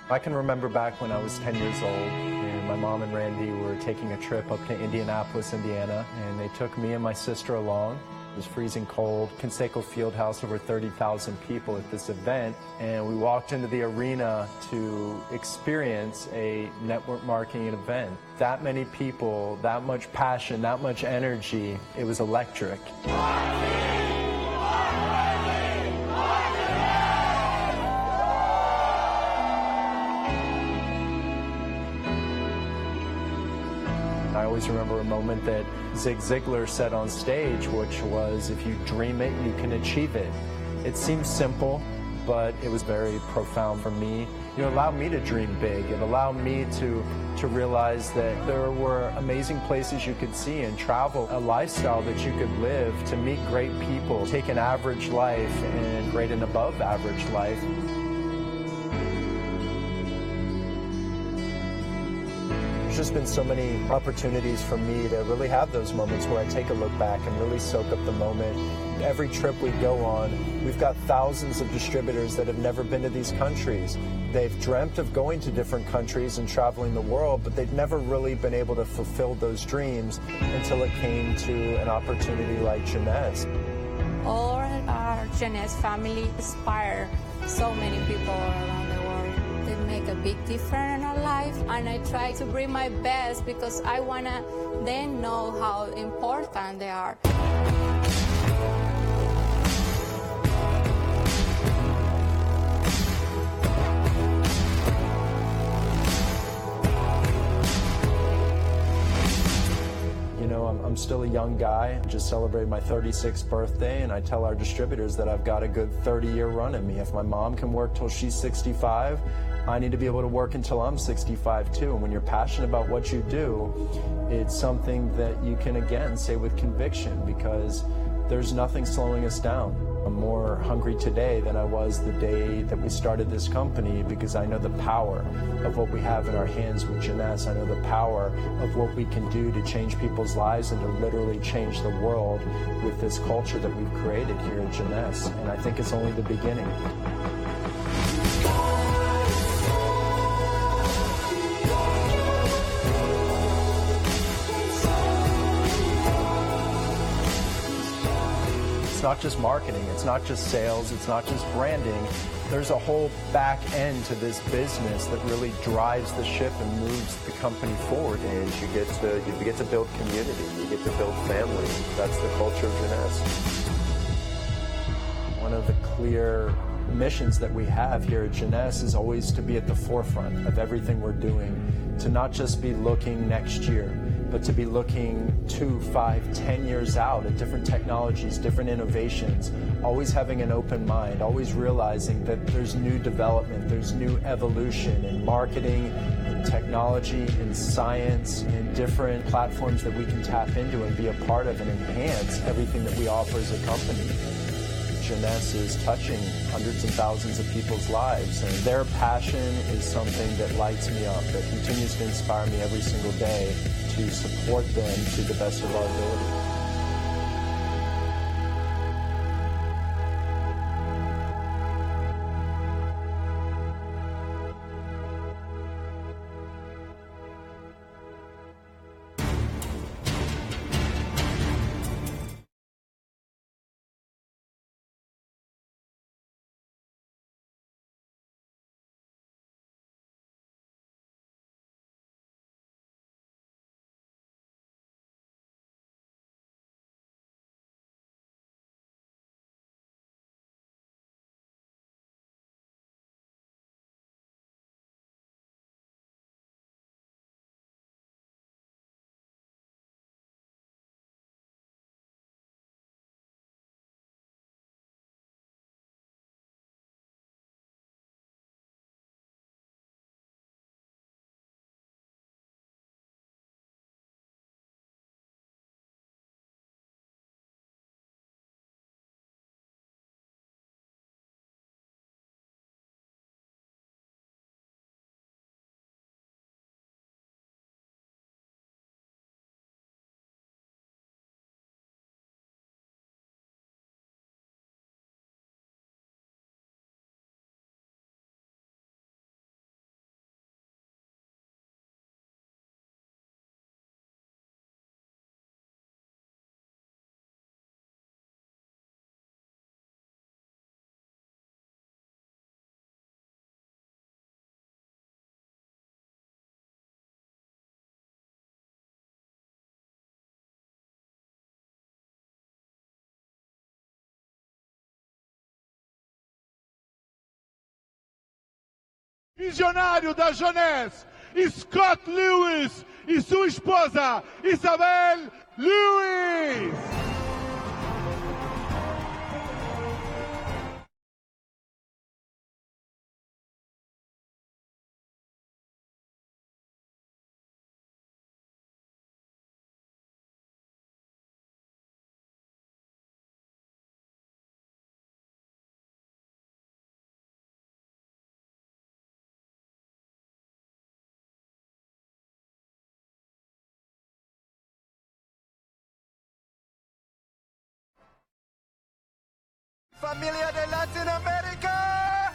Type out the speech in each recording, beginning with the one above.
I can remember back when I was 10 years old and my mom and Randy were taking a trip up to Indianapolis, Indiana, and they took me and my sister along. It was freezing cold, Conseco Fieldhouse, over 30,000 people at this event, and we walked into the arena to experience a network marketing event. That many people, that much passion, that much energy, it was electric. I always remember a moment that Zig Ziglar said on stage, which was, if you dream it, you can achieve it. It seems simple, but it was very profound for me. It allowed me to dream big. It allowed me to realize that there were amazing places you could see and travel, a lifestyle that you could live, to meet great people, take an average life and create an above average life. There's just been so many opportunities for me to really have those moments where I take a look back and really soak up the moment. Every trip we go on, we've got thousands of distributors that have never been to these countries. They've dreamt of going to different countries and traveling the world, but they've never really been able to fulfill those dreams until it came to an opportunity like Jeunesse. All our Jeunesse family inspire so many people around the world. They make a big difference in our life, and I try to bring my best because I want to then know how important they are. You know, I'm still a young guy. I just celebrated my 36th birthday, and I tell our distributors that I've got a good 30-year run in me. If my mom can work till she's 65, I need to be able to work until I'm 65 too. And when you're passionate about what you do, it's something that you can, again, say with conviction, because there's nothing slowing us down. I'm more hungry today than I was the day that we started this company, because I know the power of what we have in our hands with Jeunesse. I know the power of what we can do to change people's lives and to literally change the world with this culture that we've created here at Jeunesse. And I think it's only the beginning. It's not just marketing, it's not just sales, it's not just branding. There's a whole back end to this business that really drives the ship and moves the company forward. And you get to build community, you get to build family. That's the culture of Jeunesse. One of the clear missions that we have here at Jeunesse is always to be at the forefront of everything we're doing, to not just be looking next year, but to be looking 2, 5, 10 years out at different technologies, different innovations, always having an open mind, always realizing that there's new development, there's new evolution in marketing, in technology, in science, in different platforms that we can tap into and be a part of and enhance everything that we offer as a company. Jeunesse is touching hundreds and thousands of people's lives, and their passion is something that lights me up, that continues to inspire me every single day to support them to the best of our ability. Visionário da Jeunesse, Scott Lewis e sua esposa, Isabel Lewis. Familia de Latinoamérica!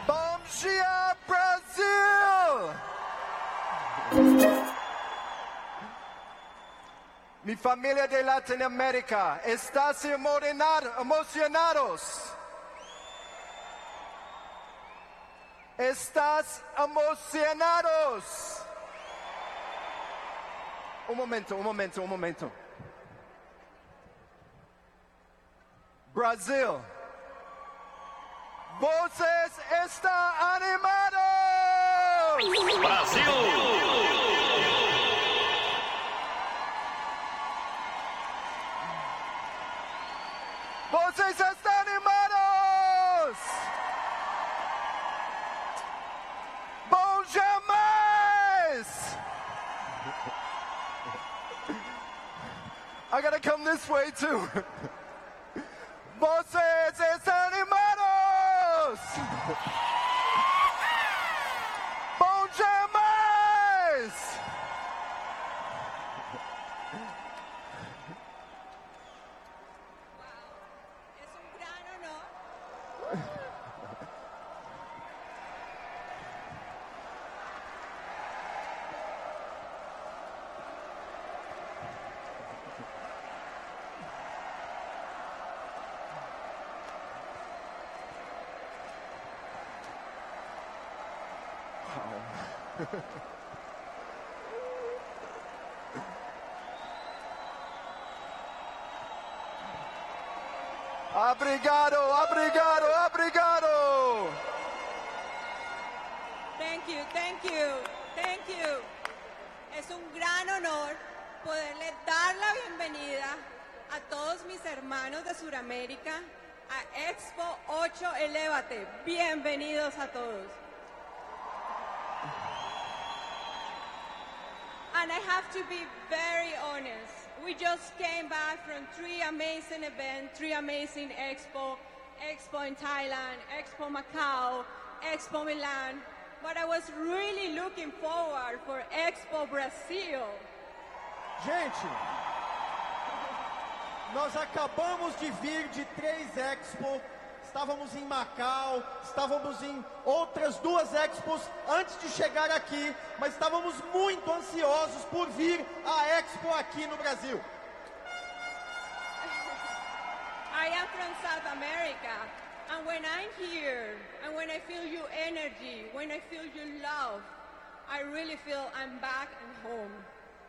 Bom dia, Brasil! Mi familia de Latinoamérica, ¿estás emocionados? ¿Estás emocionados? Un momento. Brasil, vocês estão animados? Brasil! Vocês estão animados? Bom demais! I gotta come this way too. Vocês estão animados? Bom demais! Es un gran honor. Obrigado. Thank you. Es un gran honor poderle dar la bienvenida a todos mis hermanos de Sudamérica a Expo 8 Elévate. Bienvenidos a todos. And I have to be very honest. We just came back from 3 amazing events, 3 amazing Expo in Thailand, Expo Macau, Expo Milan. But I was really looking forward for Expo Brasil. Gente, nós acabamos de vir de 3 Expo, estávamos em Macau, estávamos em outras 2 Expos antes de chegar aqui, mas estávamos muito ansiosos por vir à Expo aqui no Brasil. I am from South America, and when I'm here, and when I feel your energy, when I feel your love, I really feel I'm back and home.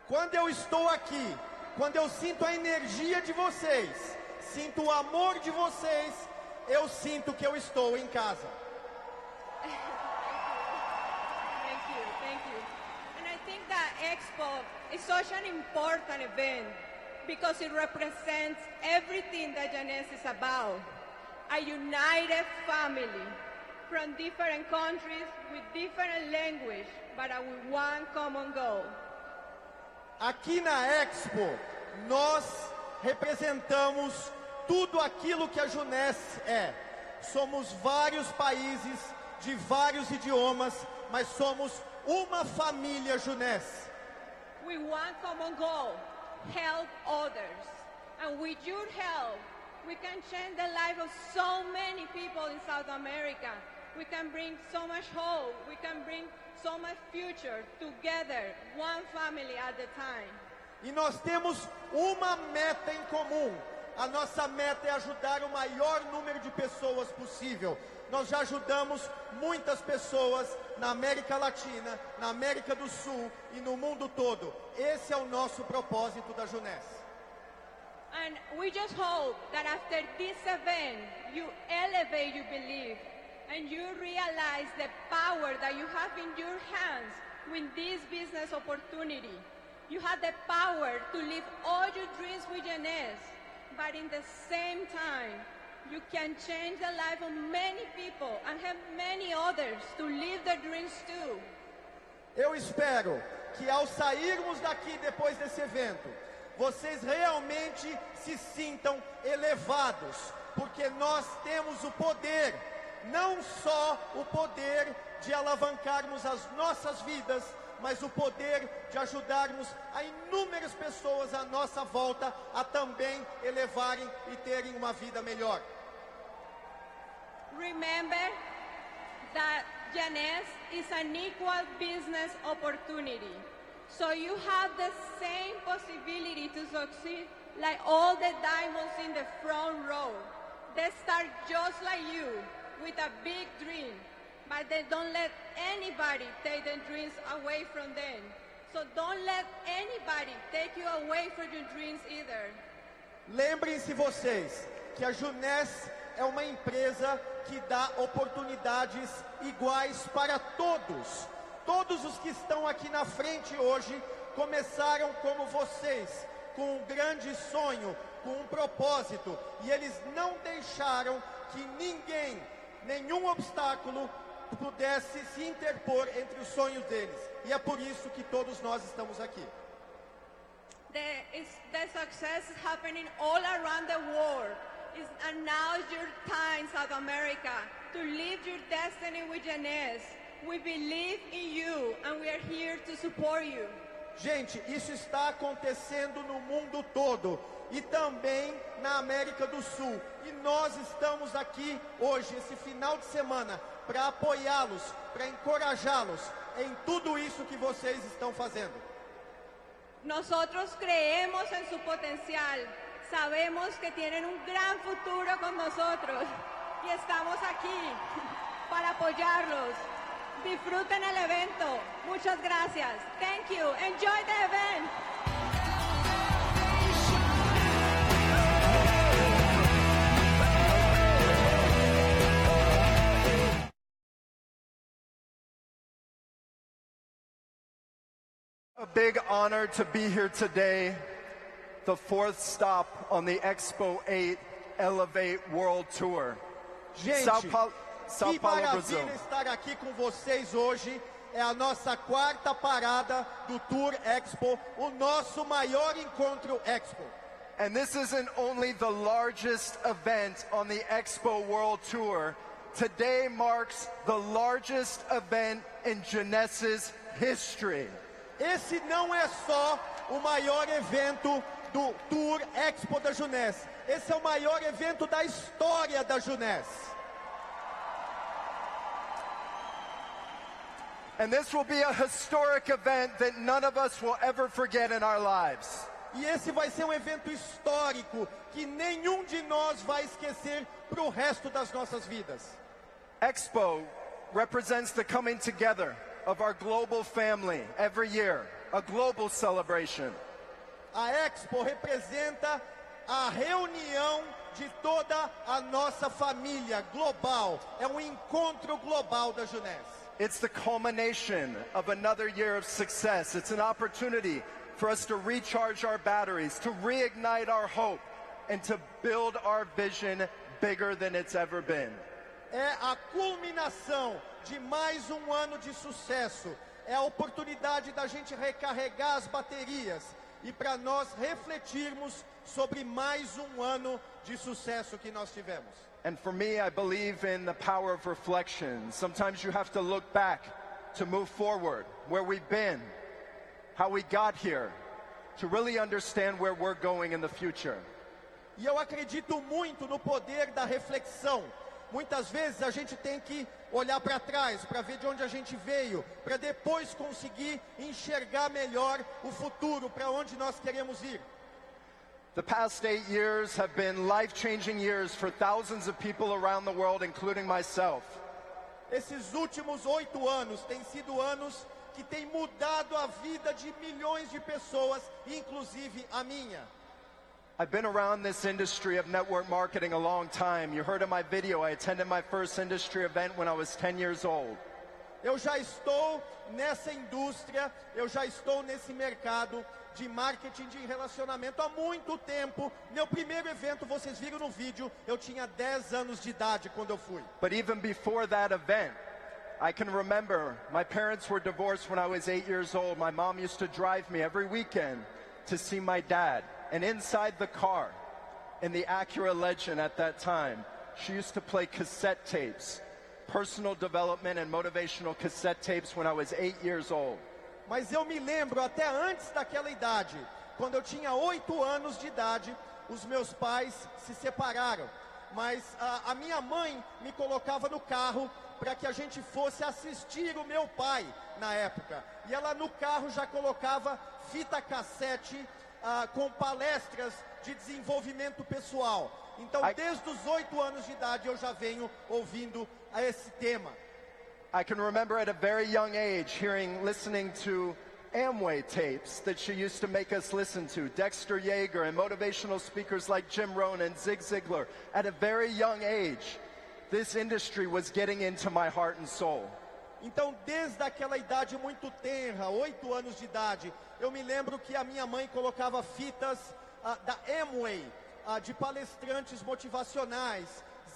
Quando eu estou aqui, quando eu sinto a energia de vocês, sinto o amor de vocês, eu sinto que eu estou em casa. Thank you. And I think that Expo is such an important event because it represents everything that Jeunesse is about. A united family from different countries with different language, but with one common goal. Aqui na Expo, nós representamos tudo aquilo que a Jeunesse é. Somos vários países, de vários idiomas, mas somos uma família Jeunesse. With one common goal, help others. And with your help, we can change the life of so many people in South America. We can bring so much hope. We can bring so much future together, one family at a time. E nós temos uma meta em comum. A nossa meta é ajudar o maior número de pessoas possível. Nós já ajudamos muitas pessoas na América Latina, na América do Sul e no mundo todo. Esse é o nosso propósito da Jeunesse. And we just hope that after this event, you elevate your belief and you realize the power that you have in your hands with this business opportunity. You have the power to live all your dreams with Jeunesse, but in the same time, you can change the life of many people and help many others to live their dreams too. Eu espero que ao sairmos daqui depois desse evento, vocês realmente se sintam elevados, porque nós temos o poder, não só o poder de alavancarmos as nossas vidas, mas o poder de ajudarmos a inúmeras pessoas à nossa volta a também elevarem e terem uma vida melhor. Remember that Jeunesse is an equal business opportunity. So you have the same possibility to succeed like all the diamonds in the front row. They start just like you with a big dream, but they don't let anybody take their dreams away from them. So don't let anybody take you away from your dreams either. Lembrem-se vocês que a Jeunesse é uma empresa que dá oportunidades iguais para todos. Todos os que estão aqui na frente hoje começaram como vocês, com um grande sonho, com um propósito, e eles não deixaram que ninguém, nenhum obstáculo pudesse se interpor entre os sonhos deles. E é por isso que todos nós estamos aqui. The success is happening all around the world. And now is your time, South America, to live your destiny with Jeunesse. We believe in you and we are here to support you. Gente, isso está acontecendo no mundo todo e também na América do Sul. E nós estamos aqui hoje, esse final de semana, para apoiá-los, para encorajá-los em tudo isso que vocês estão fazendo. Nosotros creemos en su potencial. Sabemos que tienen un gran futuro con nosotros y estamos aquí para apoyarlos. Disfruten el evento. Muchas gracias. Thank you. Enjoy the event. A big honor to be here today. The fourth stop on the Expo 8 Elevate World Tour. Gente, São que Paulo, Brasil. maravilha estar aqui com vocês hoje. É a nossa quarta parada do Tour Expo, o nosso maior encontro Expo. And this isn't only the largest event on the Expo World Tour. Today marks the largest event in Jeunesse's history. Esse não é só o maior evento do Tour Expo da Jeunesse. Esse é o maior evento da história da Jeunesse. And this will be a historic event that none of us will ever forget in our lives. E esse vai ser um evento histórico que nenhum de nós vai esquecer para o resto das nossas vidas. Expo represents the coming together of our global family every year, a global celebration. A Expo representa a reunião de toda a nossa família global. É um encontro global da Jeunesse. It's the culmination of another year of success. It's an opportunity for us to recharge our batteries, to reignite our hope, and to build our vision bigger than it's ever been. É a culminação de mais um ano de sucesso. É a oportunidade da gente recarregar as baterias e para nós refletirmos sobre mais um ano de sucesso que nós tivemos. And for me, I believe in the power of reflection. Sometimes you have to look back to move forward, where we've been, how we got here, to really understand where we're going in the future. E eu acredito muito no poder da reflexão. Muitas vezes a gente tem que olhar para trás, para ver de onde a gente veio, para depois conseguir enxergar melhor o futuro, para onde nós queremos ir. The past 8 years have been life-changing years for thousands of people around the world, including myself. Esses últimos 8 anos têm sido anos que têm mudado a vida de milhões de pessoas, inclusive a minha. I've been around this industry of network marketing a long time. You heard in my video, I attended my first industry event when I was 10 years old. Eu já estou nessa indústria, eu já estou nesse mercado de marketing de relacionamento há muito tempo. Meu primeiro evento, vocês viram no vídeo, eu tinha 10 anos de idade quando eu fui. But even before that event, I can remember my parents were divorced when I was 8 years old. My mom used to drive me every weekend to see my dad. And inside the car, in the Acura Legend at that time, she used to play cassette tapes, personal development and motivational cassette tapes when I was 8 years old. Mas eu me lembro, até antes daquela idade, quando eu tinha 8 anos de idade, os meus pais se separaram. Mas a minha mãe me colocava no carro para que a gente fosse assistir o meu pai na época. E ela no carro já colocava fita cassete com palestras de desenvolvimento pessoal. Então, desde os 8 anos de idade, eu já venho ouvindo esse tema. I can remember at a very young age listening to Amway tapes that she used to make us listen to, Dexter Yeager and motivational speakers like Jim Rohn and Zig Ziglar. At a very young age, this industry was getting into my heart and soul. Então, desde aquela idade muito tenra, 8 anos de idade, eu me lembro que a minha mãe colocava fitas da Amway, de palestrantes motivacionais,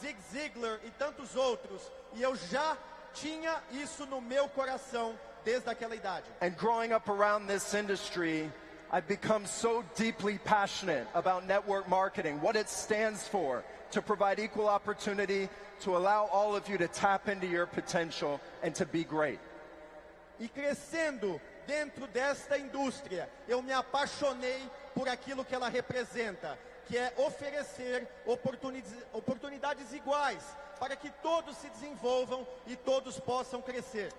Zig Ziglar e tantos outros. E eu já tinha isso no meu coração desde aquela idade. And growing up around this industry, I've become so deeply passionate about network marketing, what it stands for, to provide equal opportunity, to allow all of you to tap into your potential and to be great. E crescendo dentro desta indústria, eu me apaixonei por aquilo que ela representa, que é oferecer oportunidades iguais para que todos se desenvolvam e todos possam crescer.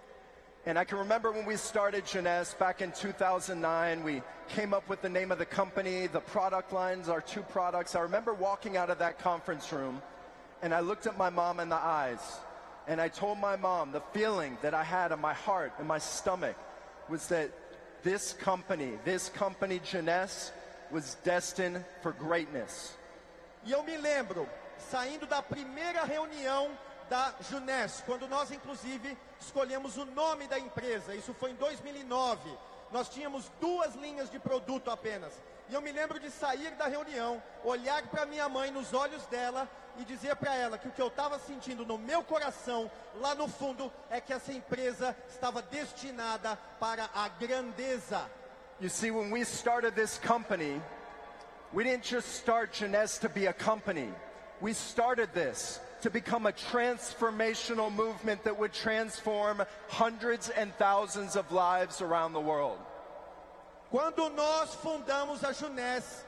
And I can remember when we started Jeunesse back in 2009, we came up with the name of the company, the product lines, our 2 products. I remember walking out of that conference room and I looked at my mom in the eyes and I told my mom the feeling that I had in my heart and my stomach was that this company Jeunesse, was destined for greatness. E eu me lembro, saindo da primeira reunião da Jeunesse, quando nós inclusive escolhemos o nome da empresa, isso foi em 2009, nós tínhamos 2 linhas de produto apenas, e eu me lembro de sair da reunião, olhar para minha mãe nos olhos dela e dizer para ela que o que eu estava sentindo no meu coração, lá no fundo, é que essa empresa estava destinada para a grandeza. You see, when we started this company, we didn't just start Jeunesse to be a company. We started this to become a transformational movement that would transform hundreds and thousands of lives around the world. Quando nós fundamos a Jeunesse,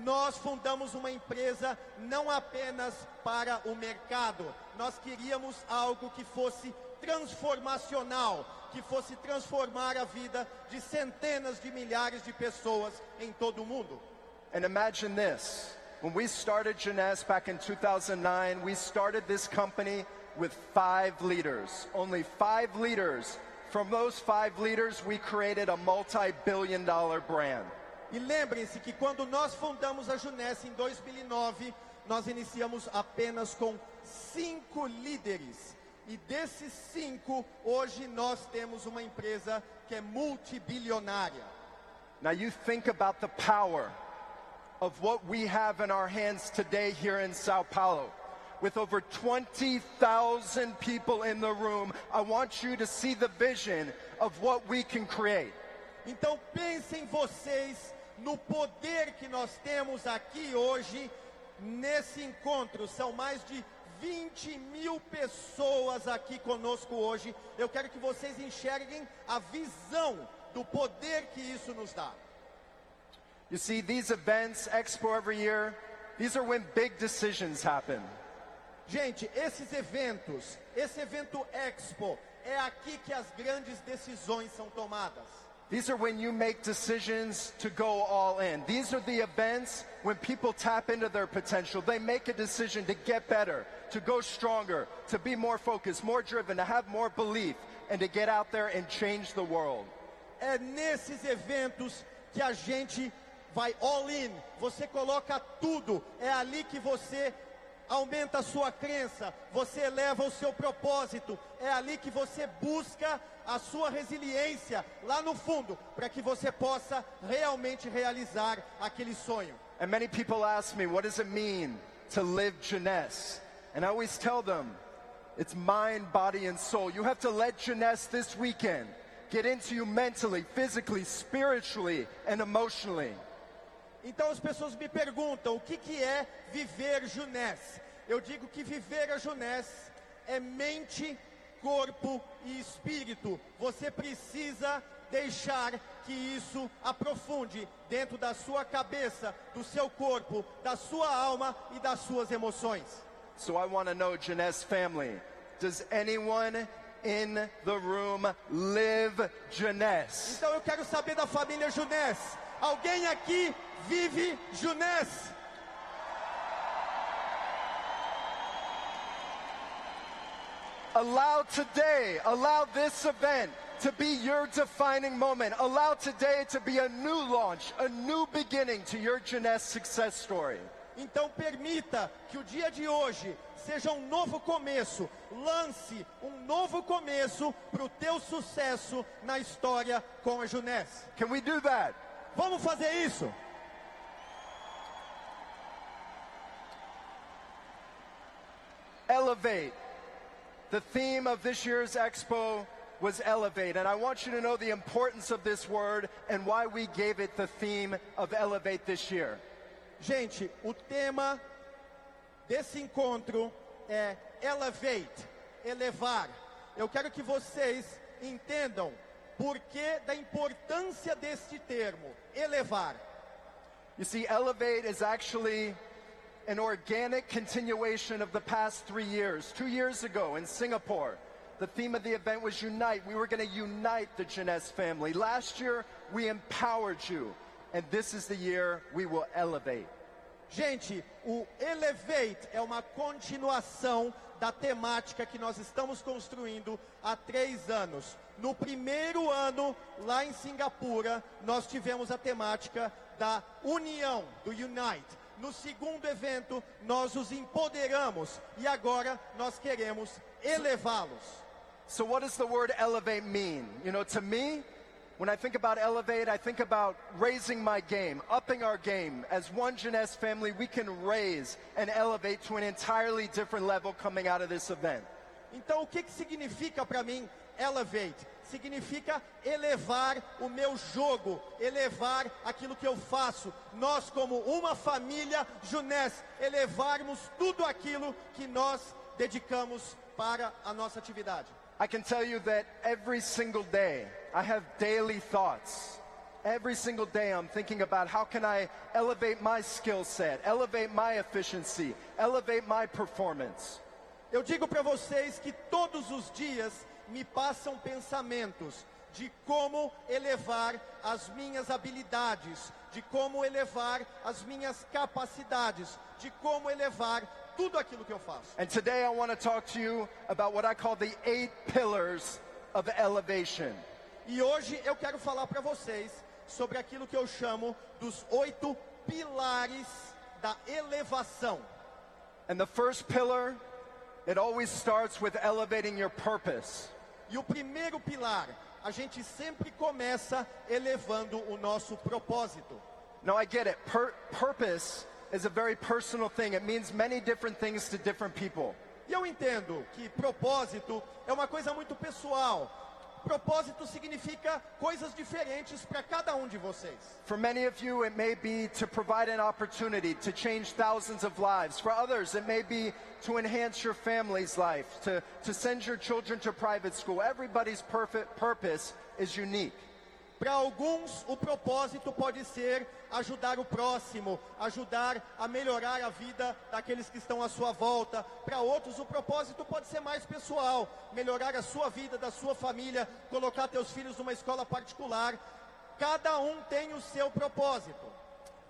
nós fundamos uma empresa não apenas para o mercado. Nós queríamos algo que fosse transformacional, que fosse transformar a vida de centenas de milhares de pessoas em todo o mundo. And imagine this. When we started Jeunesse back in 2009, we started this company with 5 leaders. Only 5 leaders. From those 5 leaders, we created a multi-billion-dollar brand. E lembrem-se que quando nós fundamos a Jeunesse em 2009, nós iniciamos apenas com 5 líderes. E desses 5, hoje nós temos uma empresa que é multibilionária. Now you think about the power of what we have in our hands today here in Sao Paulo. With over 20,000 people in the room, I want you to see the vision of what we can create. Então pensem vocês no poder que nós temos aqui hoje, nesse encontro. São mais de 20.000 pessoas aqui conosco hoje. Eu quero que vocês enxerguem a visão do poder que isso nos dá. You see, these events, expo every year, these are when big decisions happen. Gente, esses eventos, esse evento expo, é aqui que as grandes decisões são tomadas. These are when you make decisions to go all in. These are the events when people tap into their potential. They make a decision to get better, to go stronger, to be more focused, more driven, to have more belief, and to get out there and change the world. É nesses eventos que a gente vai all in, você coloca tudo, é ali que você aumenta a sua crença, você eleva o seu propósito, é ali que você busca a sua resiliência lá no fundo, para que você possa realmente realizar aquele sonho. And many people ask me, what does it mean to live Jeunesse? And I always tell them, it's mind, body, and soul. You have to let Jeunesse this weekend get into you mentally, physically, spiritually, and emotionally. Então as pessoas me perguntam, o que é viver Jeunesse? Eu digo que viver a Jeunesse é mente, corpo e espírito. Você precisa deixar que isso aprofunde dentro da sua cabeça, do seu corpo, da sua alma e das suas emoções. So I want to know, Jeunesse family, does anyone in the room live Jeunesse? Então eu quero saber da família Jeunesse. Alguém aqui vive Jeunesse? Allow today, allow this event to be your defining moment. Allow today to be a new launch, a new beginning to your Jeunesse success story. Então permita que o dia de hoje seja um novo começo. Lance um novo começo para o teu sucesso na história com a Jeunesse. Can we do that? Vamos fazer isso? Elevate. The theme of this year's expo was elevate, and I want you to know the importance of this word and why we gave it the theme of elevate this year. Gente, o tema desse encontro é elevate, elevar. Eu quero que vocês entendam por que da importância deste termo, elevar. You see, elevate is actually an organic continuation of the past 3 years. 2 years ago in Singapore, the theme of the event was unite. We were going to unite the Jeunesse family. Last year, we empowered you. And this is the year we will elevate. Gente, o Elevate é uma continuação da temática que nós estamos construindo há 3 anos. No primeiro ano, lá em Singapura, nós tivemos a temática da união, do Unite. No segundo evento, nós os empoderamos e agora nós queremos elevá-los. So what does the word elevate mean? You know, to me, when I think about elevate, I think about raising my game, upping our game. As one Jeunesse family, we can raise and elevate to an entirely different level coming out of this event. Então, o que significa para mim elevate? Significa elevar o meu jogo, elevar aquilo que eu faço. Nós, como uma família Jeunesse, elevarmos tudo aquilo que nós dedicamos para a nossa atividade. I can tell you that every single day, I have daily thoughts. Every single day I'm thinking about how can I elevate my skill set, elevate my efficiency, elevate my performance. Eu digo para vocês que todos os dias me passam pensamentos de como elevar as minhas habilidades, de como elevar as minhas capacidades, de como elevar tudo aquilo que eu faço. And today I want to talk to you about what I call the 8 pillars of elevation. E hoje eu quero falar para vocês sobre aquilo que eu chamo dos 8 pilares da elevação. And the first pillar, it always starts with elevating your purpose. E o primeiro pilar, a gente sempre começa elevando o nosso propósito. Now I get it. Purpose is a very personal thing. It means many different things to different people. E eu entendo que propósito é uma coisa muito pessoal. Propósito significa coisas diferentes para cada de vocês. For many of you, it may be to provide an opportunity to change thousands of lives. For others, it may be to enhance your family's life, to send your children to private school. Everybody's purpose is unique. Para alguns, o propósito pode ser ajudar o próximo, ajudar a melhorar a vida daqueles que estão à sua volta. Para outros, o propósito pode ser mais pessoal, melhorar a sua vida, da sua família, colocar teus filhos numa escola particular. Cada tem o seu propósito.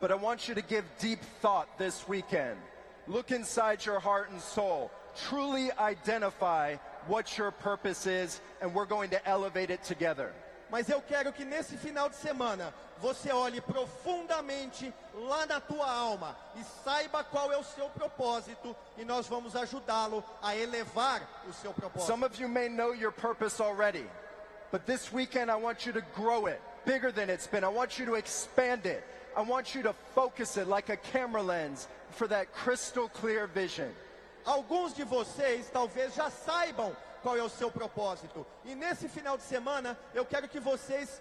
But I want you to give deep thought this weekend. Look inside your heart and soul. Truly identify what your purpose is, and we're going to elevate it together. Mas eu quero que nesse final de semana você olhe profundamente lá na tua alma e saiba qual é o seu propósito, e nós vamos ajudá-lo a elevar o seu propósito. Some of you may know your purpose already, but this weekend I want you to grow it bigger than it's been. I want you to expand it. I want you to focus it like a camera lens for that crystal clear vision. Alguns de vocês talvez já saibam qual é o seu propósito. E nesse final de semana, eu quero que vocês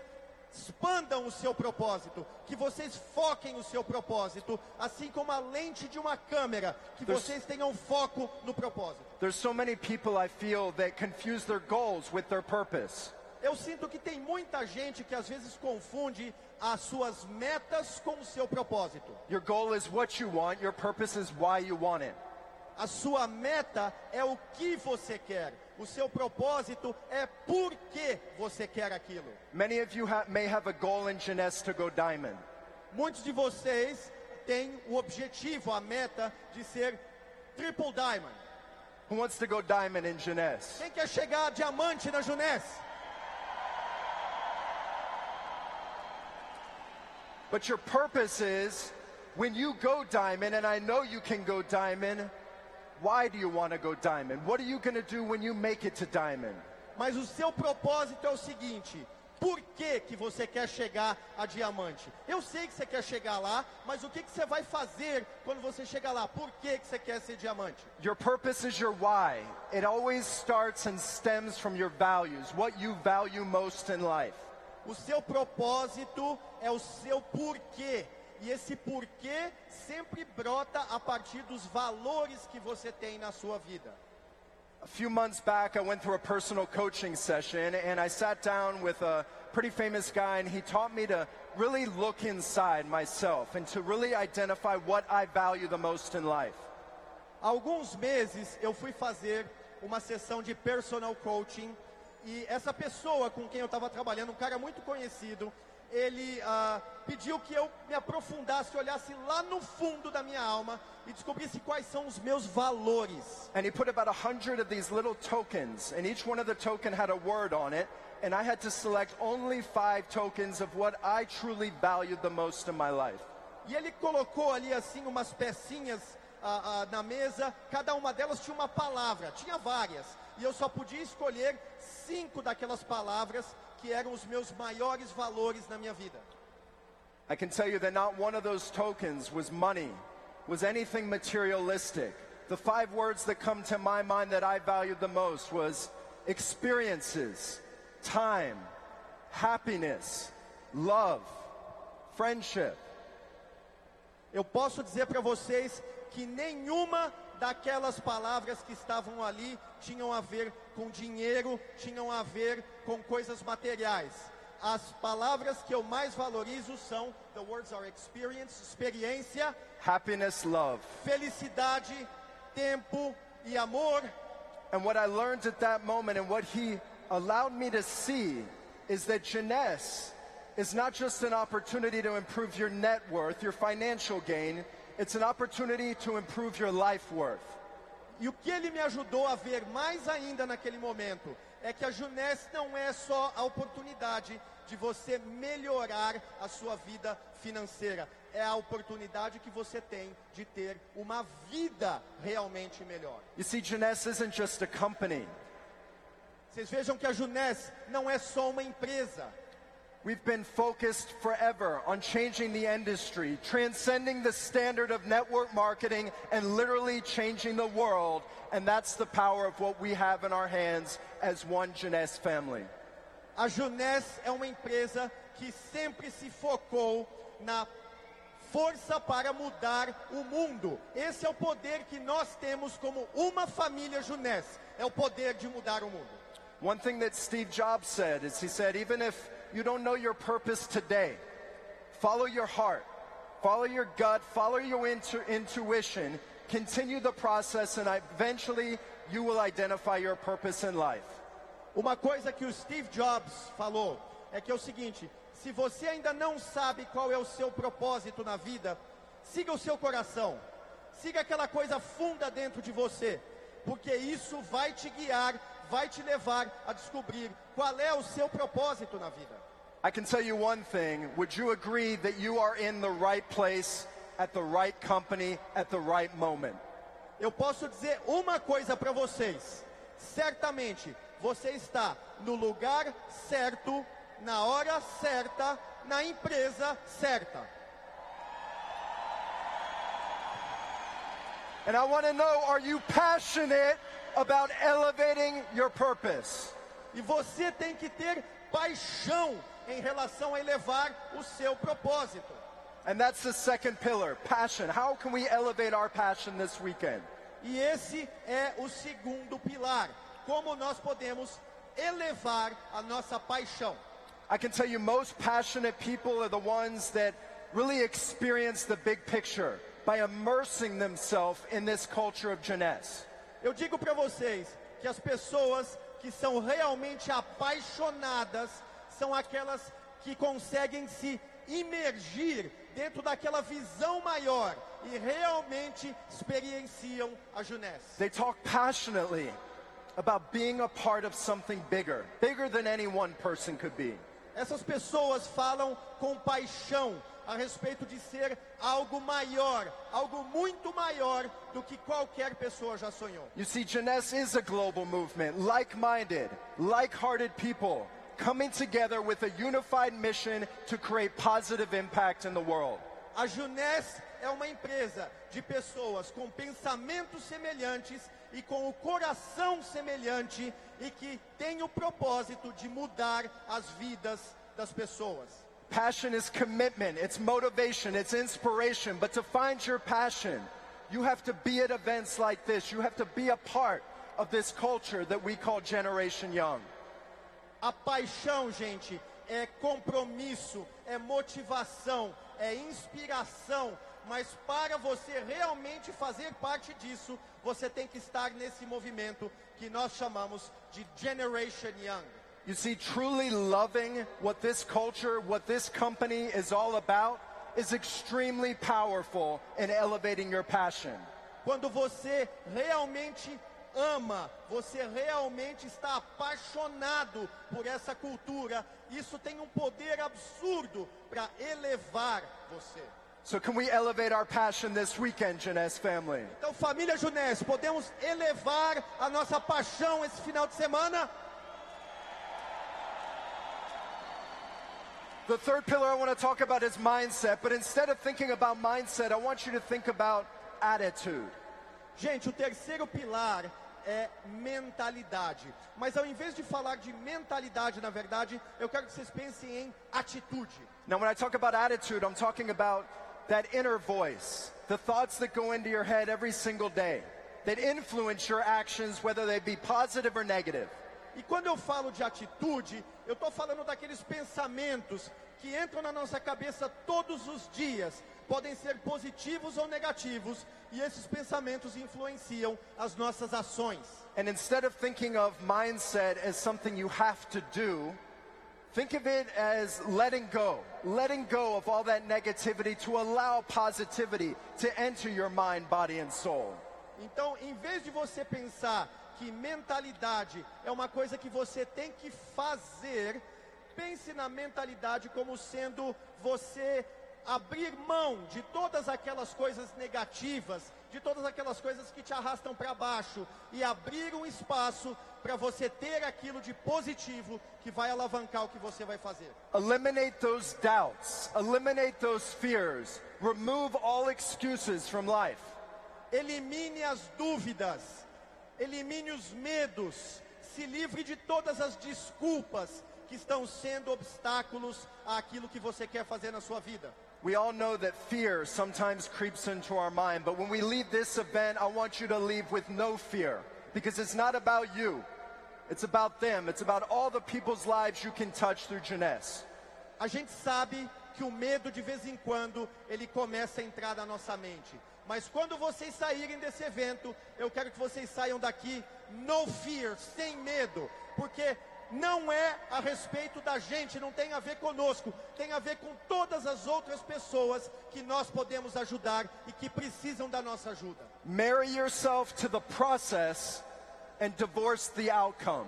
expandam o seu propósito, que vocês foquem o seu propósito, assim como a lente de uma câmera, que vocês tenham foco no propósito. There's so many people I feel that confuse their goals with their purpose. Eu sinto que tem muita gente que às vezes confunde as suas metas com o seu propósito. Your goal is what you want, your purpose is why you want it. A sua meta é o que você quer. O seu propósito é por que você quer aquilo. Many of you may have a goal in Jeunesse to go diamond. Muitos de vocês têm o objetivo, a meta de ser triple diamond. Who wants to go diamond in Jeunesse? Quem quer chegar a diamante na Jeunesse? But your purpose is, when you go diamond, and I know you can go diamond, why do you want to go diamond? What are you going to do when you make it to diamond? Mas o seu propósito é o seguinte: por que você quer chegar a diamante? Eu sei que você quer chegar lá, mas o que você vai fazer quando você chegar lá? Por que você quer ser diamante? Your purpose is your why. It always starts and stems from your values, what you value most in life. O seu propósito é o seu porquê. E esse porquê sempre brota a partir dos valores que você tem na sua vida. A few months back, I went through a personal coaching session, and I sat down with a pretty famous guy, and he taught me to really look inside myself and to really identify what I value the most in life. Há alguns meses eu fui fazer uma sessão de personal coaching, e essa pessoa com quem eu estava trabalhando, um cara muito conhecido, ele pediu que eu me aprofundasse, olhasse lá no fundo da minha alma e descobrisse quais são os meus valores. And he put about 100 of these little tokens, and each one of the token had a word on it, and I had to select only 5 tokens of what I truly valued the most in my life. E ele colocou ali assim umas pecinhas na mesa, cada uma delas tinha uma palavra, tinha várias, e eu só podia escolher 5 daquelas palavras que eram os meus maiores valores na minha vida. I can tell you that not one of those tokens was money, was anything materialistic. The 5 words that come to my mind that I valued the most was experiences, time, happiness, love, friendship. Eu posso dizer para vocês que nenhuma daquelas palavras que estavam ali tinham a ver com dinheiro, tinham a ver com coisas materiais. As palavras que eu mais valorizo são, the words are experience, experiência, happiness, love, felicidade, tempo e amor. And what I learned at that moment and what he allowed me to see is that Jeunesse is not just an opportunity to improve your net worth, your financial gain. It's an opportunity to improve your life worth. E o que ele me ajudou a ver mais ainda naquele momento é que a Jeunesse não é só a oportunidade de você melhorar a sua vida financeira. É a oportunidade que você tem de ter uma vida realmente melhor. You see, Jeunesse isn't just a company. Vocês vejam que a Jeunesse não é só uma empresa. We've been focused forever on changing the industry, transcending the standard of network marketing, and literally changing the world. And that's the power of what we have in our hands as one Jeunesse family. A Jeunesse é uma empresa que sempre se focou na força para mudar o mundo. Esse é o poder que nós temos como uma família Jeunesse. É o poder de mudar o mundo. One thing that Steve Jobs said is, he said, even if you don't know your purpose today, follow your heart, follow your gut, follow your intuition, continue the process, and eventually you will identify your purpose in life. Uma coisa que o Steve Jobs falou é que é o seguinte: se você ainda não sabe qual é o seu propósito na vida, siga o seu coração, siga aquela coisa funda dentro de você, porque isso vai te guiar, vai te levar a descobrir qual é o seu propósito na vida. I can tell you one thing. Would you agree that you are in the right place, at the right company, at the right moment? Eu posso dizer uma coisa para vocês. Certamente, você está no lugar certo, na hora certa, na empresa certa. And I want to know, are you passionate about elevating your purpose? E você tem que ter paixão em relação a elevar o seu propósito. And that's the second pillar, passion. How can we elevate our passion this weekend? E esse é o segundo pilar. Como nós podemos elevar a nossa paixão? I can tell you most passionate people are the ones that really experience the big picture by immersing themselves in this culture of jeunesse. Eu digo para vocês que as pessoas que são realmente apaixonadas são aquelas que conseguem se imergir dentro daquela visão maior e realmente experienciam a jeunesse. They talk passionately about being a part of something bigger, bigger than any one person could be. Essas pessoas falam com paixão a respeito de ser algo maior, algo muito maior do que qualquer pessoa já sonhou. You see, jeunesse is a global movement, like-minded, like-hearted people coming together with a unified mission to create positive impact in the world. A Jeunesse é uma empresa de pessoas com pensamentos semelhantes e com o coração semelhante e que tem o propósito de mudar as vidas das pessoas. Passion is commitment, it's motivation, it's inspiration. But to find your passion, you have to be at events like this. You have to be a part of this culture that we call Generation Young. A paixão, gente, é compromisso, é motivação, é inspiração. Mas para você realmente fazer parte disso, você tem que estar nesse movimento que nós chamamos de Generation Young. You see, truly loving what this culture, what this company is all about is extremely powerful in elevating your passion. Quando você realmente ama, você realmente está apaixonado por essa cultura, isso tem um poder absurdo para elevar você. So can we elevate our passion this weekend, Jeunesse family? Então, família Jeunesse, podemos elevar a nossa paixão esse final de semana? The third pillar I want to talk about is mindset, but instead of thinking about mindset, I want you to think about attitude. Gente, o terceiro pilar é mentalidade. Mas ao invés de falar de mentalidade, na verdade, eu quero que vocês pensem em atitude. Now, when I talk about attitude, I'm talking about that inner voice, the thoughts that go into your head every single day, that influence your actions, whether they be positive or negative. E quando eu falo de atitude, eu estou falando daqueles pensamentos que entram na nossa cabeça todos os dias. Podem ser positivos ou negativos, e esses pensamentos influenciam as nossas ações. And instead of thinking of mindset as something you have to do, think of it as letting go of all that negativity to allow positivity to enter your mind, body, and soul. Então, em vez de você pensar que mentalidade é uma coisa que você tem que fazer, pense na mentalidade como sendo você abrir mão de todas aquelas coisas negativas, de todas aquelas coisas que te arrastam para baixo e abrir um espaço para você ter aquilo de positivo que vai alavancar o que você vai fazer. Eliminate those doubts, eliminate those fears, remove all excuses from life. Elimine as dúvidas, elimine os medos, se livre de todas as desculpas que estão sendo obstáculos àquilo que você quer fazer na sua vida. We all know that fear sometimes creeps into our mind, but when we leave this event, I want you to leave with no fear, because it's not about you. It's about them. It's about all the people's lives you can touch through Jeunesse. A gente sabe que o medo de vez em quando ele começa a entrar na nossa mente. Mas quando vocês saírem desse evento, eu quero que vocês saiam daqui no fear, sem medo, porque não é a respeito da gente, não tem a ver conosco, tem a ver com todas as outras pessoas que nós podemos ajudar e que precisam da nossa ajuda. Marry yourself to the process and divorce the outcome.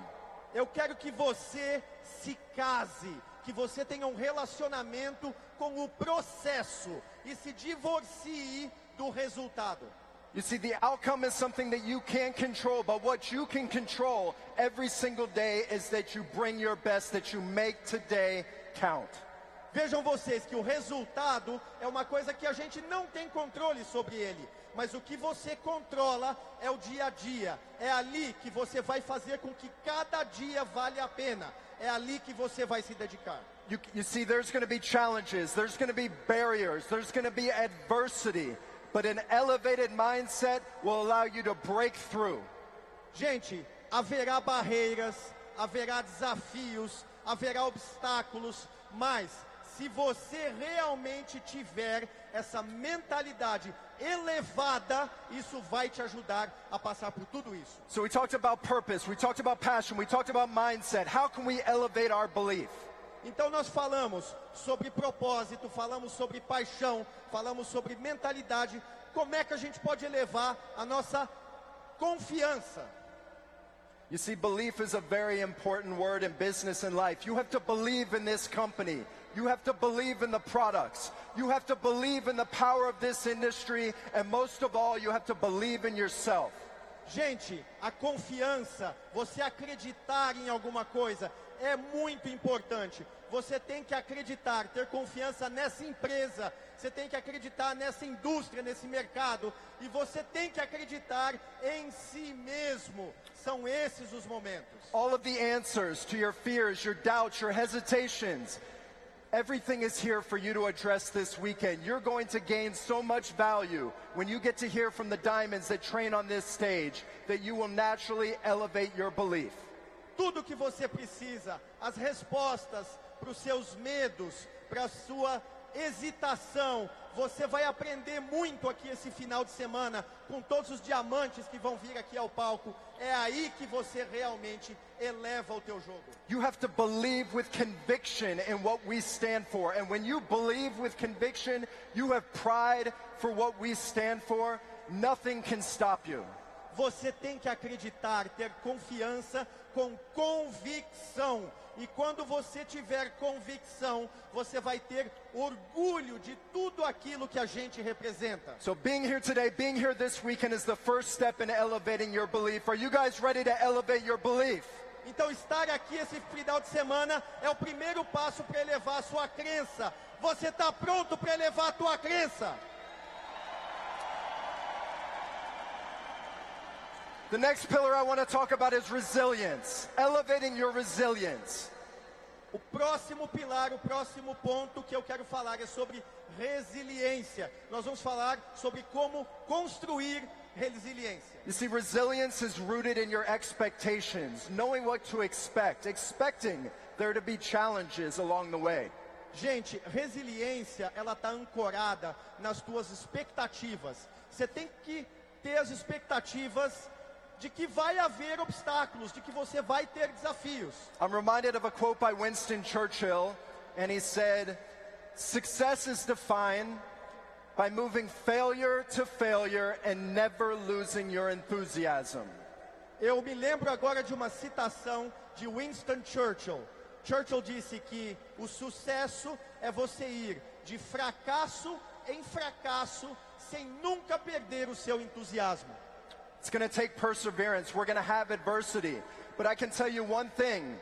Eu quero que você se case, que você tenha um relacionamento com o processo e se divorcie do resultado. You see, the outcome is something that you can't control, but what you can control every single day is that you bring your best, that you make today count. Vejam vocês que o resultado é uma coisa que a gente não tem controle sobre ele, mas o que você controla é o dia a dia. É ali que você vai fazer com que cada dia vale a pena. É ali que você vai se dedicar. You see, there's going to be challenges, there's going to be barriers, there's going to be adversity, but an elevated mindset will allow you to break through. Gente, haverá barreiras, haverá desafios, haverá obstáculos, mas se você realmente tiver essa mentalidade elevada, isso vai te ajudar a passar por tudo isso. So we talked about purpose, we talked about passion, we talked about mindset. How can we elevate our belief? Então nós falamos sobre propósito, falamos sobre paixão, falamos sobre mentalidade. Como é que a gente pode elevar a nossa confiança? You see, belief is a very important word in business and life. You have to believe in this company. You have to believe in the products. You have to believe in the power of this industry. And most of all, you have to believe in yourself. Gente, a confiança, você acreditar em alguma coisa, é muito importante. Você tem que acreditar, ter confiança nessa empresa. Você tem que acreditar nessa indústria, nesse mercado. E você tem que acreditar em si mesmo. São esses os momentos. All of the answers to your fears, your doubts, your hesitations, everything is here for you to address this weekend. You're going to gain so much value when you get to hear from the diamonds that train on this stage that you will naturally elevate your belief. Tudo que você precisa, as respostas para os seus medos, para a sua hesitação, você vai aprender muito aqui esse final de semana com todos os diamantes que vão vir aqui ao palco. É aí que você realmente eleva o teu jogo. You have to believe with conviction in what we stand for. And when you believe with conviction, you have pride for what we stand for. Nothing can stop you. Você tem que acreditar, ter confiança com convicção. E quando você tiver convicção, você vai ter orgulho de tudo aquilo que a gente representa. So being here today, being here this weekend is the first step in elevating your belief. Are you guys ready to elevate your belief? Então estar aqui esse final de semana é o primeiro passo para elevar a sua crença. Você está pronto para elevar a tua crença? The next pillar I want to talk about is resilience, elevating your resilience. O próximo pilar, o próximo ponto que eu quero falar é sobre resiliência. Nós vamos falar sobre como construir resiliência. You see, resilience is rooted in your expectations, knowing what to expect, expecting there to be challenges along the way. Gente, resiliência, ela está ancorada nas tuas expectativas. Você tem que ter as expectativas de que vai haver obstáculos, de que você vai ter desafios. I'm reminded of a quote by Winston Churchill, and he said, "Success is defined by moving failure to failure and never losing your enthusiasm." Eu me lembro agora de uma citação de Winston Churchill. Churchill disse que o sucesso é você ir de fracasso em fracasso sem nunca perder o seu entusiasmo. It's going to take perseverance. We're going to have adversity. But I can tell you one thing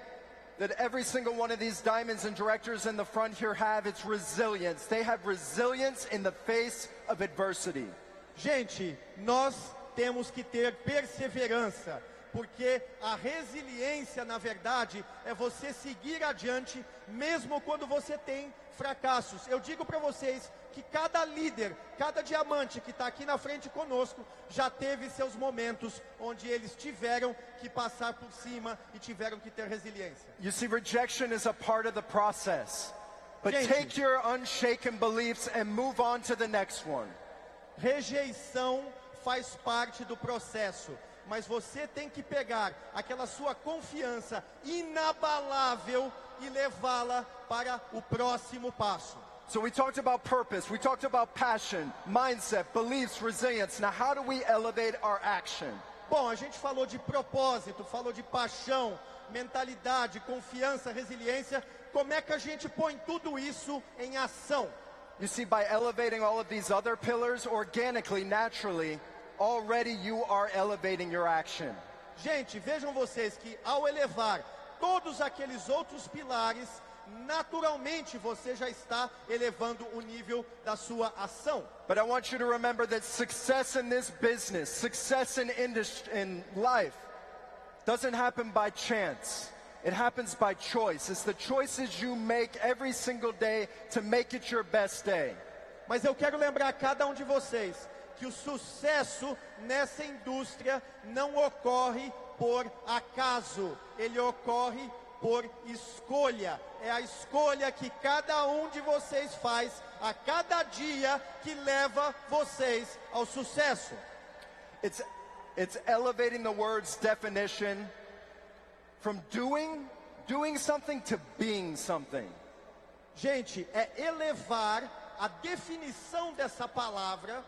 that every single one of these diamonds and directors in the front here have, it's resilience. They have resilience in the face of adversity. Gente, nós temos que ter perseverança, porque a resiliência, na verdade, é você seguir adiante, mesmo quando você tem fracassos. Eu digo para vocês que cada líder, cada diamante que está aqui na frente conosco, já teve seus momentos onde eles tiveram que passar por cima e tiveram que ter resiliência. You see, rejection is a part of the process. But Gente, take your unshaken beliefs and move on to the next one. Rejeição faz parte do processo, mas você tem que pegar aquela sua confiança inabalável e levá-la para o próximo passo. So we talked about purpose, we talked about passion, mindset, beliefs, resilience. Now how do we elevate our action? Bom, a gente falou de propósito, falou de paixão, mentalidade, confiança, resiliência, como é que a gente põe tudo isso em ação? You see, by elevating all of these other pillars organically, naturally, already you are elevating your action. Gente, vejam vocês que ao elevar todos aqueles outros pilares, naturalmente você já está elevando o nível da sua ação. But I want you to remember that success in this business, success in life, doesn't happen by chance. It happens by choice. It's the choices you make every single day to make it your best day. Mas eu quero lembrar a cada um de vocês que o sucesso nessa indústria não ocorre por acaso, ele ocorre por escolha. É a escolha que cada um de vocês faz a cada dia que leva vocês ao sucesso. It's elevating the word's definition from doing something to being something. Gente, é elevar a definição dessa palavra,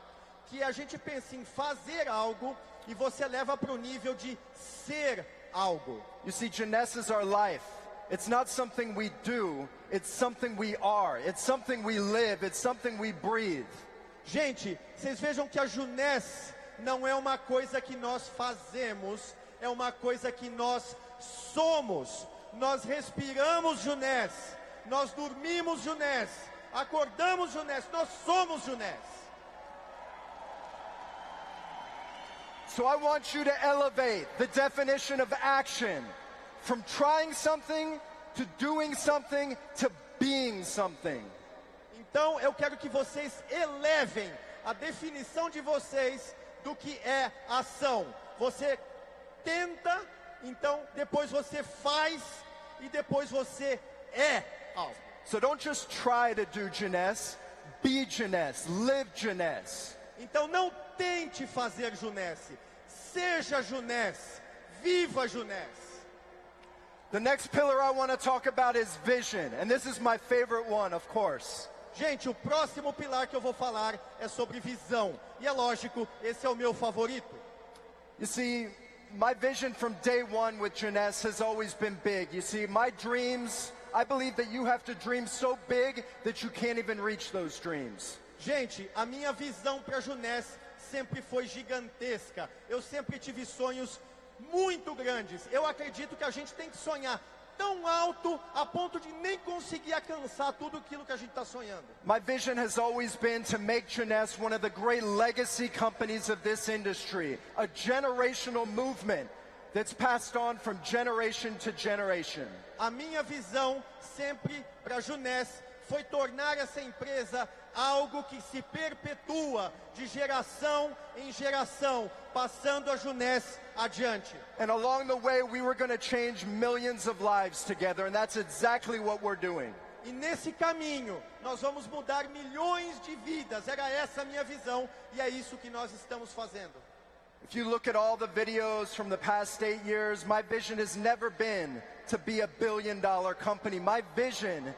que a gente pensa em fazer algo e você leva para o nível de ser algo. You see, Jeunesse is our life. It's not something we do, it's something we are. It's something we live, it's something we breathe. Gente, vocês vejam que a Jeunesse não é uma coisa que nós fazemos, é uma coisa que nós somos. Nós respiramos Jeunesse, nós dormimos Jeunesse, acordamos Jeunesse, nós somos Jeunesse. So I want you to elevate the definition of action from trying something to doing something to being something. Então eu quero que vocês elevem a definição de vocês do que é ação. Você tenta, então depois você faz e depois você é algo. So don't just try to do Jeunesse, be Jeunesse, live Jeunesse. Então não tente fazer Jeunesse, seja Jeunesse, viva Jeunesse. The next pillar I want to talk about is vision, and this is my favorite one, of course. Gente, o próximo pilar que eu vou falar é sobre visão. E é lógico, esse é o meu favorito. You see, my vision from day one with Jeunesse has always been big. You see, my dreams, I believe that you have to dream so big that you can't even reach those dreams. Gente, a minha visão para Jeunesse sempre foi gigantesca. Eu sempre tive sonhos muito grandes. Eu acredito que a gente tem que sonhar tão alto a ponto de nem conseguir alcançar tudo aquilo que a gente está sonhando. My vision has always been to make Jeunesse one of the great legacy companies of this industry, a generational movement that's passed on from generation to generation. A minha visão sempre para Jeunesse foi tornar essa empresa algo que se perpetua de geração em geração, passando a Jeunesse adiante. And along the way, we were going to change millions of lives together, and that's exactly what we're doing. E nesse caminho, nós vamos mudar milhões de vidas. Era essa a minha visão, e é isso que nós estamos fazendo. If you look at all the videos from the past 8 years, my vision has never been to be a billion-dollar company. My vision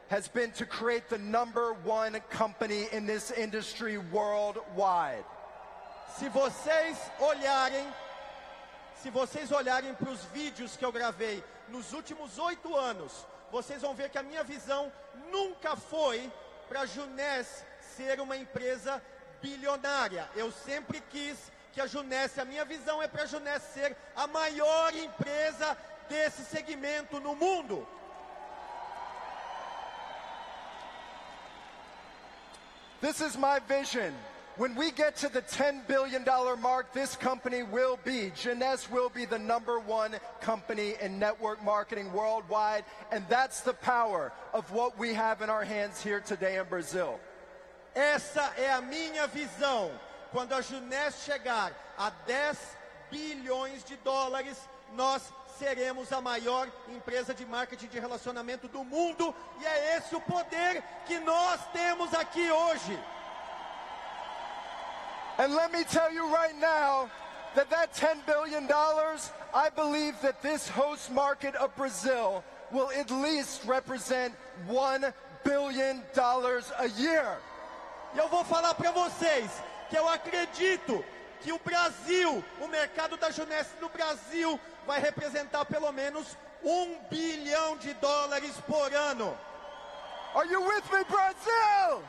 has been to create the #1 company in this industry worldwide. Se vocês olharem para os vídeos que eu gravei nos últimos 8 anos, vocês vão ver que a minha visão nunca foi para a Jeunesse ser uma empresa bilionária. Eu sempre quis que a Jeunesse, a minha visão é para a Jeunesse ser a maior empresa desse segmento no mundo. This is my vision. When we get to the $10 billion mark, this company will be, Jeunesse will be the #1 company in network marketing worldwide, and that's the power of what we have in our hands here today in Brazil. Essa é a minha visão. Quando a Jeunesse chegar a 10 bilhões de dólares, nós seremos a maior empresa de marketing de relacionamento do mundo, e é esse o poder que nós temos aqui hoje. And let me tell you right now that $10 billion, I believe that this host market of Brazil will at least represent $1 billion a year. E eu vou falar para vocês que eu acredito que o Brasil, o mercado da Juness no Brasil, vai representar pelo menos $1 bilhão por ano. Are you with me, Brazil?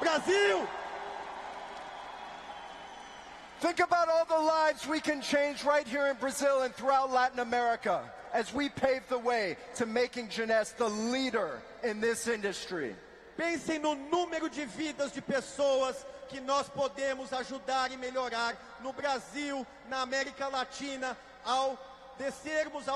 Brasil! Think about all the lives we can change right here in Brazil and throughout Latin America as we pave the way to making Juness the leader in this industry. Pensem no número de vidas de pessoas que nós podemos ajudar e melhorar no Brasil, na América Latina, ao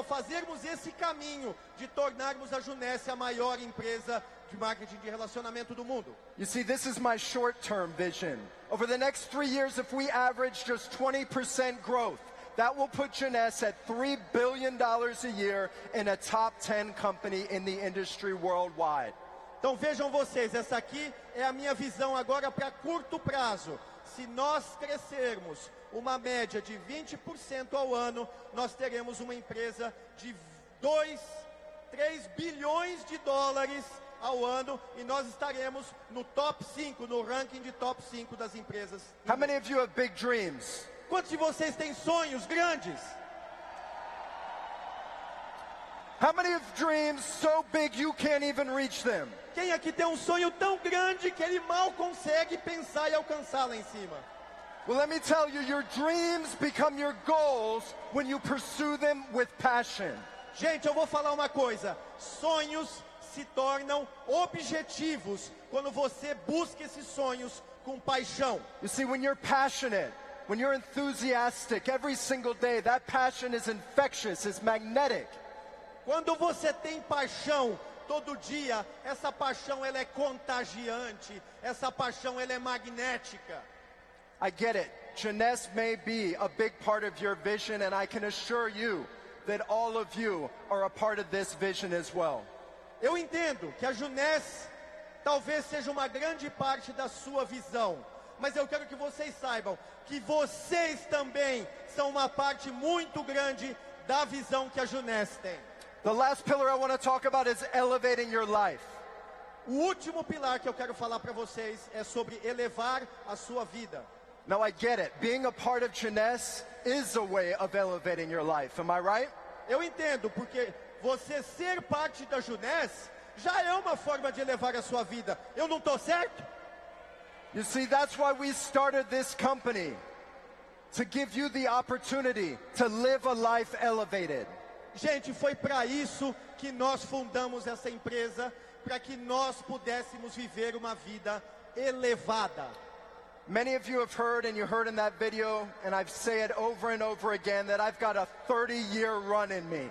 fazermos esse caminho de tornarmos a Juness a maior empresa de marketing de relacionamento do mundo. You see, this is my short-term vision. Over the next 3 years, if we average just 20% growth, that will put Juness at $3 billion a year in a top 10 company in the industry worldwide. Então vejam vocês, essa aqui é a minha visão agora para curto prazo. Se nós crescermos uma média de 20% ao ano, nós teremos uma empresa de 3 bilhões de dólares ao ano e nós estaremos no top 5, no ranking de top 5 das empresas. How many of you have big dreams? Quantos de vocês têm sonhos grandes? How many have dreams so big you can't even reach them? Quem aqui tem um sonho tão grande que ele mal consegue pensar e alcançar lá em cima? Well, let me tell you, your dreams become your goals when you pursue them with passion. Gente, eu vou falar uma coisa. Sonhos se tornam objetivos quando você busca esses sonhos com paixão. You see, when you're passionate, when you're enthusiastic every single day, that passion is infectious, it's magnetic. Quando você tem paixão todo dia, essa paixão ela é contagiante, essa paixão ela é magnética. I get it. Juness may be a big part of your vision, and I can assure you that all of you are a part of this vision as well. Eu entendo que a Juness talvez seja uma grande parte da sua visão, mas eu quero que vocês saibam que vocês também são uma parte muito grande da visão que a Juness tem. The last pillar I want to talk about is elevating your life. O último pilar que eu quero falar para vocês é sobre elevar a sua vida. Now I get it. Being a part of Juness is a way of elevating your life. Am I right? Eu entendo, porque você ser parte da Juness já é uma forma de elevar a sua vida. Eu não estou certo? You see, that's why we started this company, to give you the opportunity to live a life elevated. Gente, foi para isso que nós fundamos essa empresa, para que nós pudéssemos viver uma vida elevada. Many of you have heard, and you heard in that video, and I've said it over and over again, that I've got a 30-year run in me.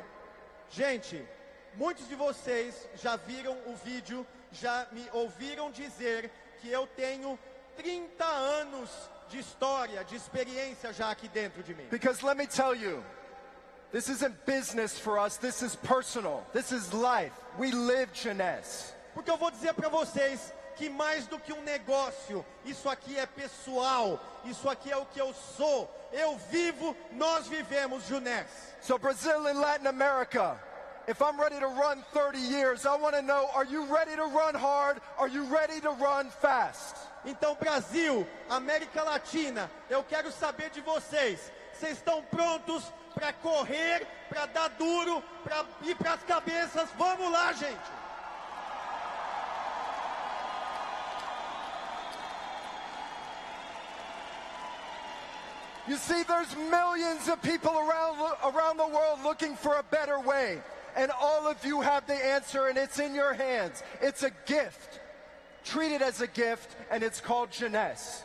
Gente, muitos de vocês já viram o vídeo, já me ouviram dizer que eu tenho 30 anos de história, de experiência já aqui dentro de mim. Because let me tell you, this isn't business for us, this is personal, this is life. We live Juness. Porque eu vou dizer para vocês que mais do que um negócio, isso aqui é pessoal, isso aqui é o que eu sou. Eu vivo, nós vivemos Juness. So Brazil and Latin America, if I'm ready to run 30 years, I want to know, are you ready to run hard? Are you ready to run fast? Então Brasil, América Latina, eu quero saber de vocês. Vocês estão prontos para correr, para dar duro, para ir para as cabeças? Vamos lá, gente. You see, there's millions of people around the world looking for a better way. And all of you have the answer, and it's in your hands. It's a gift. Treat it as a gift, and it's called Juness.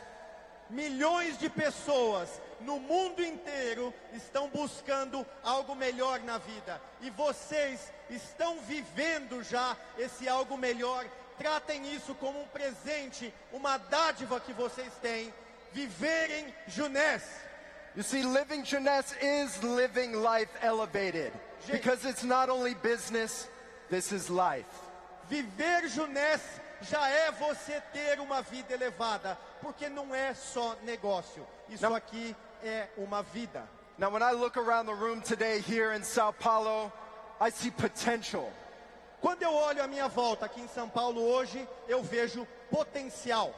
Milhões de pessoas no mundo inteiro estão buscando algo melhor na vida. E vocês estão vivendo já esse algo melhor. Tratem isso como um presente, uma dádiva que vocês têm. Viverem Juness. You see, living Juness is living life elevated. Because it's not only business, this is life. Viver Juness já é você ter uma vida elevada, porque não é só negócio. Isso aqui é uma vida. Now, when I look around the room today here in Sao Paulo, I see potential. Quando eu olho à minha volta aqui em São Paulo hoje, eu vejo potencial.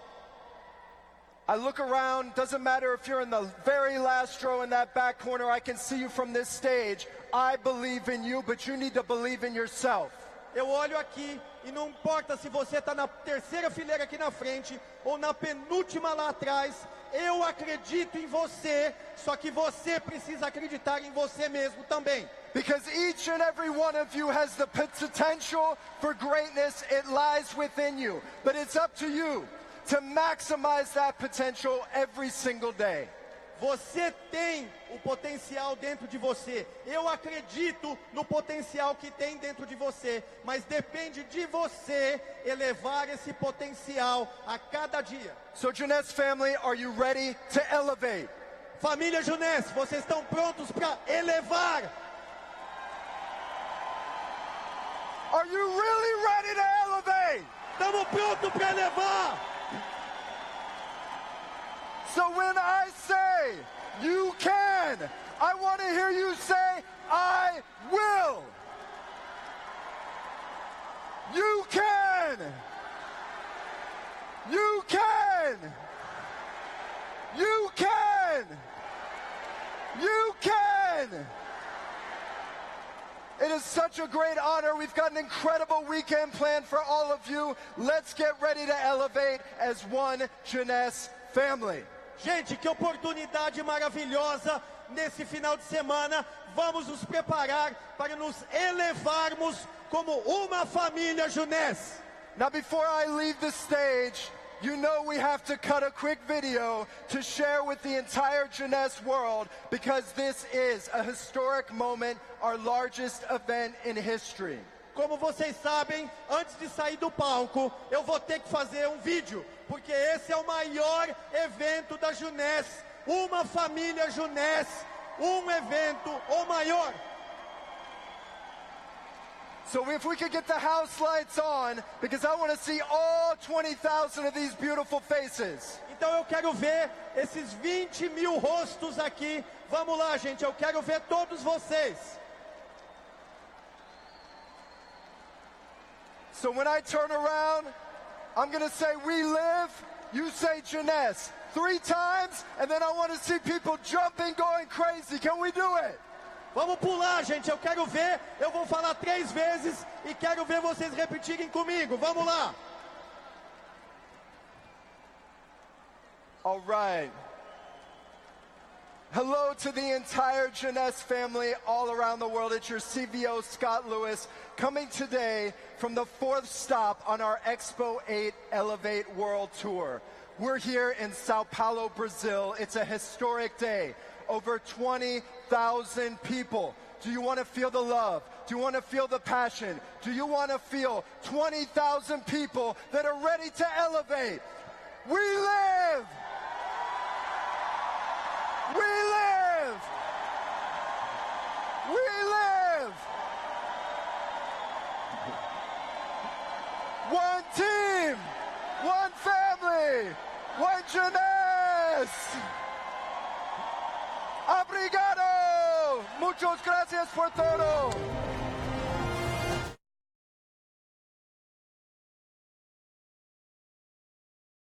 I look around, doesn't matter if you're in the very last row in that back corner, I can see you from this stage. I believe in you, but you need to believe in yourself. Eu olho aqui e não importa se você está na terceira fileira aqui na frente ou na penúltima lá atrás, eu acredito em você, só que você precisa acreditar em você mesmo também. Because each and every one of you has the potential for greatness. It lies within you. But it's up to you to maximize that potential every single day. Você tem o potencial dentro de você. Eu acredito no potencial que tem dentro de você, mas depende de você elevar esse potencial a cada dia. So Jeunesse family, are you ready to elevate? Família Jeunesse, vocês estão prontos para elevar? Are you really ready to elevate? Estamos prontos para elevar? So when I say you can, I want to hear you say I will. You can. You can. You can. You can. It is such a great honor. We've got an incredible weekend planned for all of you. Let's get ready to elevate as one Jeunesse family. Gente, que oportunidade maravilhosa nesse final de semana. Vamos nos preparar para nos elevarmos como uma família Jeunesse. Now, before I leave the stage, you know we have to cut a quick video to share with the entire Jeunesse world, because this is a historic moment, our largest event in history. Como vocês sabem, antes de sair do palco, eu vou ter que fazer um vídeo, porque esse é o maior evento da Jeunesse, uma família Jeunesse, um evento o maior. So if we could get the house lights on, because I want to see all 20,000 of these beautiful faces. Então eu quero ver esses 20 mil rostos aqui. Vamos lá, gente, eu quero ver todos vocês. So when I turn around, I'm going to say we live, you say Jeunesse 3 times, and then I want to see people jumping, going crazy. Can we do it? Vamos pular, gente, eu quero ver, eu vou falar 3 vezes e quero ver vocês repetirem comigo. Vamos lá. All right. Hello to the entire Jeunesse family all around the world. It's your CVO, Scott Lewis, coming today from the 4th stop on our Expo 8 Elevate World Tour. We're here in Sao Paulo, Brazil. It's a historic day. Over 20,000 people. Do you want to feel the love? Do you want to feel the passion? Do you want to feel 20,000 people that are ready to elevate? We live! We live! We live! One team, one family, one Jeunesse! Obrigado! Muchas gracias por todo!